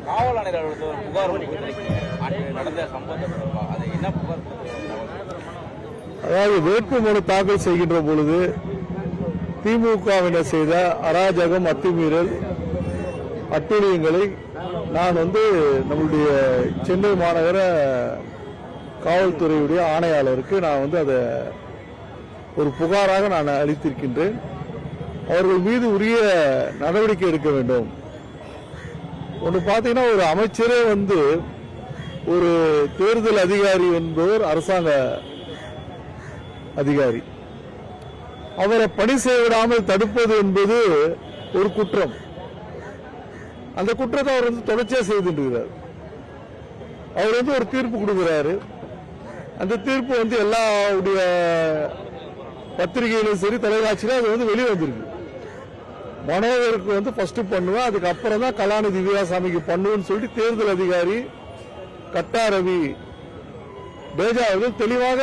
காவல் ஆணையர் புகார் நடந்த சம்பவத்தை அதை என்ன புகார்? அதாவது வேட்புமனு தாக்கல் செய்கின்ற பொழுது திமுகவினர் செய்த அராஜகம், அத்துமீறல், அட்டூழியங்களை நான் நம்முடைய சென்னை மாநகர காவல்துறையுடைய ஆணையாளருக்கு நான் அதை ஒரு புகாராக நான் அளித்திருக்கின்றேன். அவர்கள் மீது உரிய நடவடிக்கை எடுக்க வேண்டும். ஒன்று பார்த்தீங்கன்னா, ஒரு அமைச்சரே ஒரு தேர்தல் அதிகாரி என்பவர் அரசாங்க அதிகாரி, அவரை பணி செய்ய விடாமல் தடுப்பது என்பது ஒரு குற்றம். அந்த குற்றத்தை அவர் தொடர்ச்சியா செய்துட்டு இருக்கிறார். அவர் ஒரு தீர்ப்பு கொடுக்கிறாரு. அந்த தீர்ப்பு எல்லாருடைய பத்திரிகையிலும் சரி, தொலைக்காட்சியிலும் அது வெளியே வந்திருக்கு. மனோகருக்கு ஃபர்ஸ்ட் பண்ணுவேன், அதுக்கப்புறம் தான் கலாநிதி வீராசாமிக்கு பண்ணுவேன்னு சொல்லிட்டு தேர்தல் அதிகாரி கட்டா ரவி பேஜா அவர்கள் தெளிவாக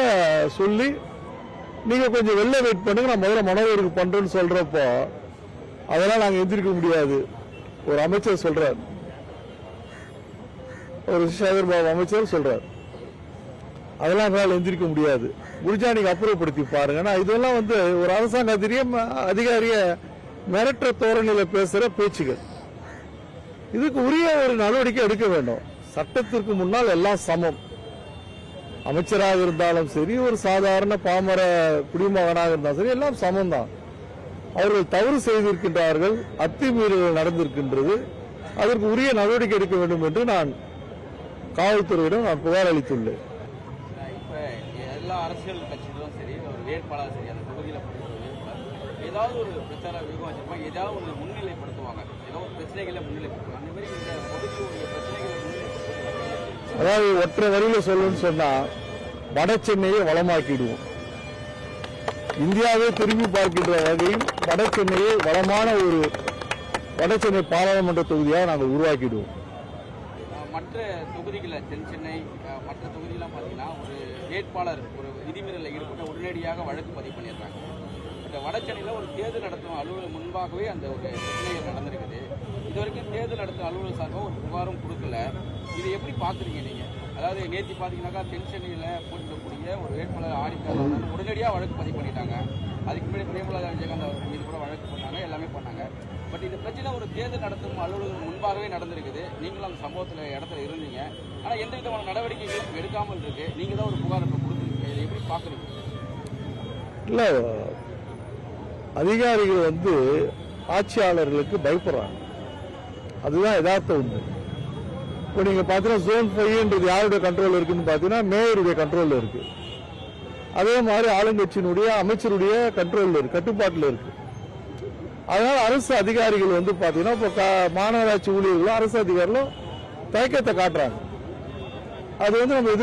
சொல்லி, நீங்க கொஞ்சம் வெளில வெயிட் பண்ணுங்க, நான் முதல்ல மனோகருக்கு பண்றேன்னு சொல்றப்போ அதெல்லாம் நாங்க எந்திரிக்க முடியாது. ஒரு அமைச்சர் சொல்றார், ஒரு சேகர் பாபு அமைச்சர் சொல்றார், அதெல்லாம் எங்களால் எந்திரிக்க முடியாது, முடிஞ்சா நீங்க அப்புறப்படுத்தி பாருங்க. இதெல்லாம் ஒரு அரசாங்க அதிகாரிய மிரட்ட தோரணையில பேசுற பேச்சுகள். இதுக்கு உரிய ஒரு நடவடிக்கை எடுக்க வேண்டும். சட்டத்திற்கு முன்னால் எல்லாம் சமம். அமைச்சராக இருந்தாலும் சரி, ஒரு சாதாரண பாமர குடிமகனாக இருந்தாலும் சரி, எல்லாம் சமம் தான். அவர்கள் தவறு செய்திருக்கின்றார்கள், அத்துமீறல் நடந்திருக்கின்றது. அதற்கு உரிய நடவடிக்கை எடுக்க வேண்டும் என்று நான் காவல்துறையிடம் நான் புகார் அளித்துள்ளேன். எல்லா அரசியல் கட்சிகளும் சரி, ஒரு வேட்பாளர் சரி, அந்த தொகுதியில் ஏதாவது ஒரு பிரச்சார வியூகம் வச்சிருப்பாங்க, ஏதாவது ஒரு முன்னிலைப்படுத்துவாங்க, ஏதோ ஒரு பிரச்சனைகளை முன்னிலைப்படுத்துவாங்க. அந்த மாதிரி இந்த தொகுதியுடைய பிரச்சனைகளை முன்னிலைப்படுத்துவாங்க. அதாவது ஒற்றை வரியில சொல்லணும்னு சொன்னா, வட சென்னையை வளமாக்கிடுவோம். இந்தியாவை திரும்பி பார்க்கின்ற வகையில் வட சென்னையை வளமான ஒரு வட சென்னை பாராளுமன்ற தொகுதியாக நாங்கள் உருவாக்கிடுவோம். மற்ற தொகுதிகளில் தென் சென்னை மற்ற தொகுதியெல்லாம் பார்த்தீங்கன்னா, ஒரு வேட்பாளர் ஒரு விதிமீறலில் ஈடுபட்ட உடனடியாக வழக்கு பதிவு பண்ணிடுறாங்க. இந்த வட சென்னையில் ஒரு தேர்தல் நடத்தும் அலுவலகம் முன்பாகவே அந்த ஒரு பிரச்சனைகள் நடந்திருக்குது. இது வரைக்கும் தேர்தல் நடத்தும் அலுவலக சார்பாக ஒரு புகாரும் கொடுக்கல. இதை எப்படி பார்க்குறீங்க நீங்கள்? அதாவது நேற்று பார்த்தீங்கன்னாக்கா தென் சென்னையில் போட்டிடக்கூடிய ஒரு வேட்பாளர் ஆடிட்டார், உடனடியாக வழக்கு பதிவு பண்ணிட்டாங்க. அதுக்கு முன்னாடி பிரேமலதா விஜயகாந்த் அவர் மீது கூட வழக்கு பண்ணாங்க, எல்லாமே பண்ணாங்க. பட் இந்த பிரச்சனை ஒரு தேர்தல் நடத்தும் அலுவலகம் முன்பாகவே நடந்திருக்குது. நீங்களும் அந்த சம்பவத்தில் இடத்துல இருந்தீங்க. ஆனால் எந்த விதமான நடவடிக்கைகளும் எடுக்காமல் இருக்கு. நீங்கள் தான் ஒரு புகார் இப்போ கொடுத்துருக்கீங்க. இதை எப்படி பார்க்குறீங்க? இல்லை, அதிகாரிகள் ஆட்சியாளர்களுக்கு பயப்படுறாங்க. அதுதான் யதார்த்தம் உண்டு. இப்போ நீங்க பாத்தீங்கன்னா, ஜோன் 5 யாருடைய கண்ட்ரோல் இருக்குன்னு பாத்தீங்கன்னா, மேயருடைய கண்ட்ரோல் இருக்கு. அதே மாதிரி ஆளுங்கட்சியினுடைய அமைச்சருடைய கண்ட்ரோல் இருக்கு, கட்டுப்பாட்டில் இருக்கு. அதனால அரசு அதிகாரிகள் பாத்தீங்கன்னா, இப்போ மாநகராட்சி ஊழியர்களும் அரசு அதிகாரிகளும் தயக்கத்தை காட்டுறாங்க. அது நம்ம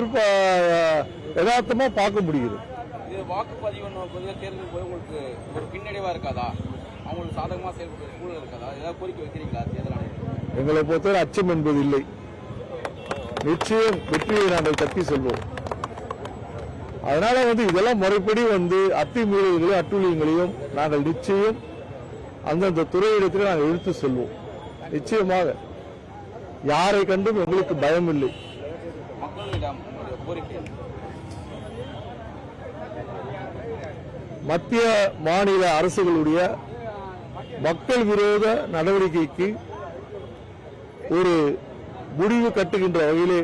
யதார்த்தமா பார்க்க முடியுது. இது வாக்குப்பதிவு தேர்தல் போய் உங்களுக்கு ஒரு பின்னடைவா இருக்காதா? அவங்களுக்கு சாதகமாக செயல்படுற சூழல் இருக்காதா? ஏதாவது கோரிக்கை வைக்கிறீங்களா தேர்தல் ஆணையம்? எங்களை பொறுத்தவரை அச்சம் என்பது இல்லை. நிச்சயம் வெற்றியை நாங்கள் தட்டி செல்வோம். அதனால இதெல்லாம் முறைப்படி அத்துமீறல்களையும் அட்டூழியங்களையும் நாங்கள் நிச்சயம் அந்தந்த துறையிடத்தில் நாங்கள் எடுத்து செல்வோம். நிச்சயமாக யாரை கண்டும் எங்களுக்கு பயம் இல்லை. மக்களிடம் கோரிக்கை, மத்திய மாநில அரசுகளுடைய மக்கள் விரோத நடவடிக்கைக்கு ஒரு முடிவு கட்டுகின்ற வகையிலே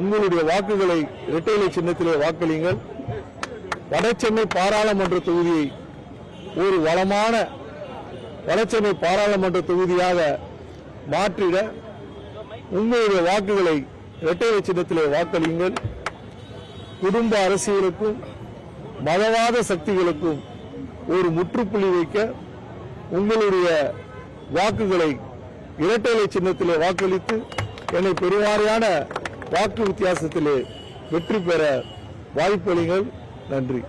உங்களுடைய வாக்குகளை இரட்டை இலை சின்னத்திலே வாக்களியுங்கள். வடசென்னை பாராளுமன்ற தொகுதியை ஒரு வளமான வடசென்னை பாராளுமன்ற தொகுதியாக மாற்றிட உங்களுடைய வாக்குகளை இரட்டை இலை சின்னத்திலே வாக்களியுங்கள். குடும்ப அரசியலுக்கும் மதவாத சக்திகளுக்கும் ஒரு முற்றுப்புள்ளி வைக்க உங்களுடைய வாக்குகளை இரட்டை இலை சின்னத்திலே வாக்களித்து என்னை பெருவாரியான வாக்கு வித்தியாசத்திலே வெற்றி பெற வாய்ப்பளிங்கள். நன்றி.